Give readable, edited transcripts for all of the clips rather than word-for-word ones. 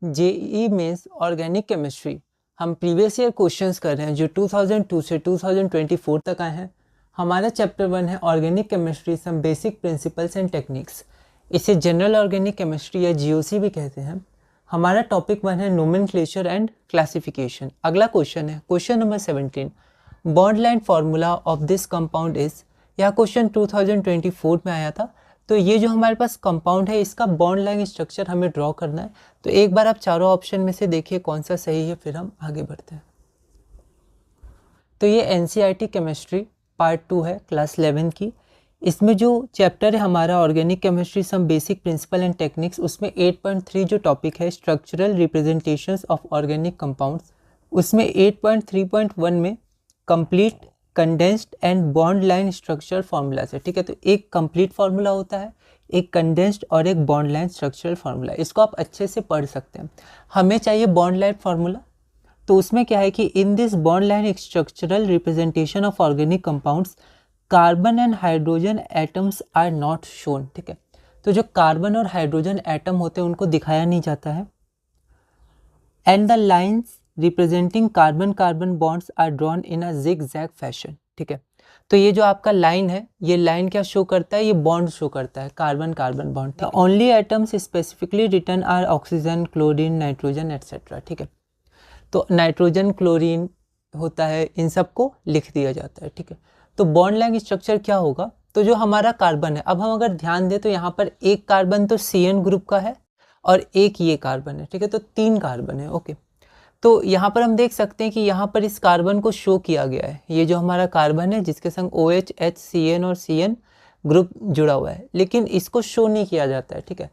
JEE mains organic chemistry. हम previous year questions कर रहे हैं जो 2002 से 2024 तक आए हैं। हमारा चैप्टर 1 है organic chemistry some basic principles and techniques. इसे जनरल ऑर्गेनिक केमिस्ट्री या जीओसी भी कहते हैं। हमारा टॉपिक 1 है नोमेनक्लेचर एंड क्लासिफिकेशन। अगला क्वेश्चन है question number 17, bond line formula of this compound is. यह क्वेश्चन 2024 में आया था। तो ये जो हमारे पास कंपाउंड है इसका बॉन्ड लाइन स्ट्रक्चर हमें ड्रॉ करना है। तो एक बार आप चारों ऑप्शन में से देखिए कौन सा सही है, फिर हम आगे बढ़ते हैं। तो ये एनसीईआरटी केमिस्ट्री पार्ट 2 है क्लास 11 की। इसमें जो चैप्टर है हमारा organic chemistry some basic principle and techniques, उसमें 8.3 जो टॉपिक है structural representations of organic compounds, उसमें 8.3.1 में complete condensed and bond line structural formula से। ठीक है, तो एक कंप्लीट फार्मूला होता है, एक कंडेंस्ड और एक बॉन्ड लाइन स्ट्रक्चरल फार्मूला। इसको आप अच्छे से पढ़ सकते हैं। हमें चाहिए बॉन्ड लाइन फार्मूला। तो उसमें क्या है कि in this bond line structural representation of organic compounds carbon and hydrogen atoms are not shown. ठीक है, तो जो कार्बन और हाइड्रोजन एटम होते हैं उनको दिखाया नहीं जाता है। And the lines representing carbon carbon bonds are drawn in a zigzag fashion. ठीक है, तो ये जो आपका लाइन है, ये लाइन क्या शो करता है, ये बॉन्ड शो करता है, carbon carbon bond. The only atoms specifically written are oxygen, chlorine, nitrogen etcetera. ठीक है, तो नाइट्रोजन, क्लोरीन होता है, इन सबको लिख दिया जाता है। ठीक है, तो बॉन्ड लाइन स्ट्रक्चर क्या होगा, तो जो हमारा कार्बन है, अब हम अगर ध्यान दें तो यहाँ पर एक कार्बन तो CN ग्रुप का है और एक ये कार्बन है। ठीक है, तो 3 कार्बन है। ओके, तो यहाँ पर हम देख सकते हैं कि यहाँ पर इस कार्बन को शो किया गया है। ये जो हमारा कार्बन है जिसके संग OH, H, CN और CN ग्रुप जुड़ा हुआ है, लेकिन इसको शो नहीं किया जाता है। ठीक है,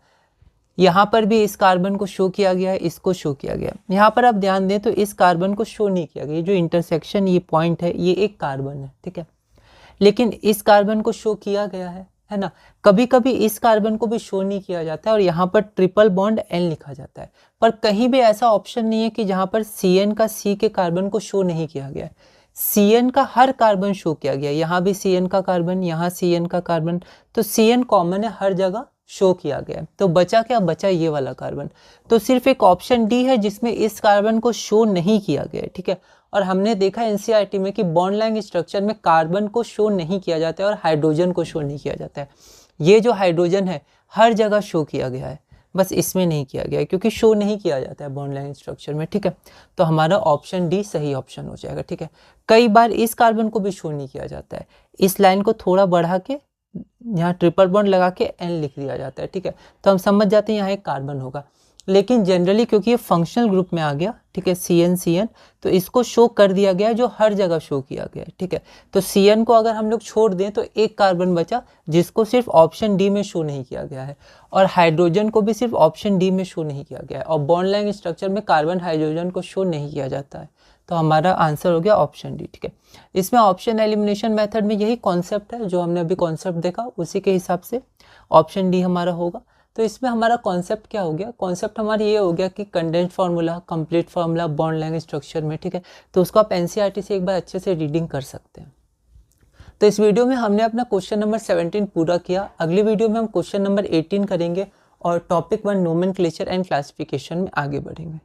यहाँ पर भी इस कार्बन को शो किया गया है, इसको शो किया गया। यहाँ पर आप ध्यान दें तो इस कार्बन को शो नहीं किया गया। ये जो इंटरसेक्शन, ये पॉइंट है, ये एक कार्बन है। ठीक है, लेकिन इस कार्बन को शो किया गया है ना। कभी कभी इस कार्बन को भी शो नहीं किया जाता है और यहाँ पर ट्रिपल बॉन्ड N लिखा जाता है, पर कहीं भी ऐसा ऑप्शन नहीं है कि जहाँ पर CN का C के कार्बन को शो नहीं किया गया है। CN का हर कार्बन शो किया गया, यहाँ भी CN का कार्बन, यहाँ CN का कार्बन, तो CN कॉमन है, हर जगह शो किया गया है। तो बचा क्या, बचा ये वाला कार्बन। तो सिर्फ एक ऑप्शन D है जिसमें इस कार्बन को शो नहीं किया गया है। ठीक है, और हमने देखा एनसीईआरटी में कि बॉन्ड लाइन स्ट्रक्चर में कार्बन को शो नहीं किया जाता है और हाइड्रोजन को शो नहीं किया जाता है। ये जो हाइड्रोजन है हर जगह शो किया गया है, बस इसमें नहीं किया गया है क्योंकि शो नहीं किया जाता है बॉन्ड लाइन स्ट्रक्चर में। ठीक है, तो हमारा ऑप्शन D सही ऑप्शन हो जाएगा। ठीक है, कई बार इस कार्बन को भी शो नहीं किया जाता है, इस लाइन को थोड़ा बढ़ा के यहाँ ट्रिपल बॉन्ड लगा के N लिख दिया जाता है। ठीक है, तो हम समझ जाते हैं यहाँ एक कार्बन होगा, लेकिन जनरली क्योंकि ये फंक्शनल ग्रुप में आ गया, ठीक है, CN, तो इसको शो कर दिया गया है जो हर जगह शो किया गया है। ठीक है, तो CN को अगर हम लोग छोड़ दें तो एक कार्बन बचा जिसको सिर्फ ऑप्शन D में शो नहीं किया गया है, और हाइड्रोजन को भी सिर्फ ऑप्शन D में शो नहीं किया गया है, और बॉन्ड लाइन स्ट्रक्चर में कार्बन हाइड्रोजन को शो नहीं किया जाता है। तो हमारा आंसर हो गया ऑप्शन D। ठीक है, इसमें ऑप्शन एलिमिनेशन मेथड में यही कॉन्सेप्ट है जो हमने अभी कॉन्सेप्ट देखा, उसी के हिसाब से ऑप्शन D हमारा होगा। तो इसमें हमारा कॉन्सेप्ट क्या हो गया, कॉन्सेप्ट हमारा ये हो गया कि condensed formula, complete formula, bond line structure में। ठीक है, तो उसको आप एनसीईआरटी से एक बार अच्छे से रीडिंग कर सकते हैं। तो इस वीडियो में हमने अपना क्वेश्चन नंबर 17 पूरा किया। अगली वीडियो में हम क्वेश्चन नंबर 18 करेंगे और टॉपिक 1 नोमेनक्लेचर एंड क्लासिफिकेशन में आगे बढ़ेंगे।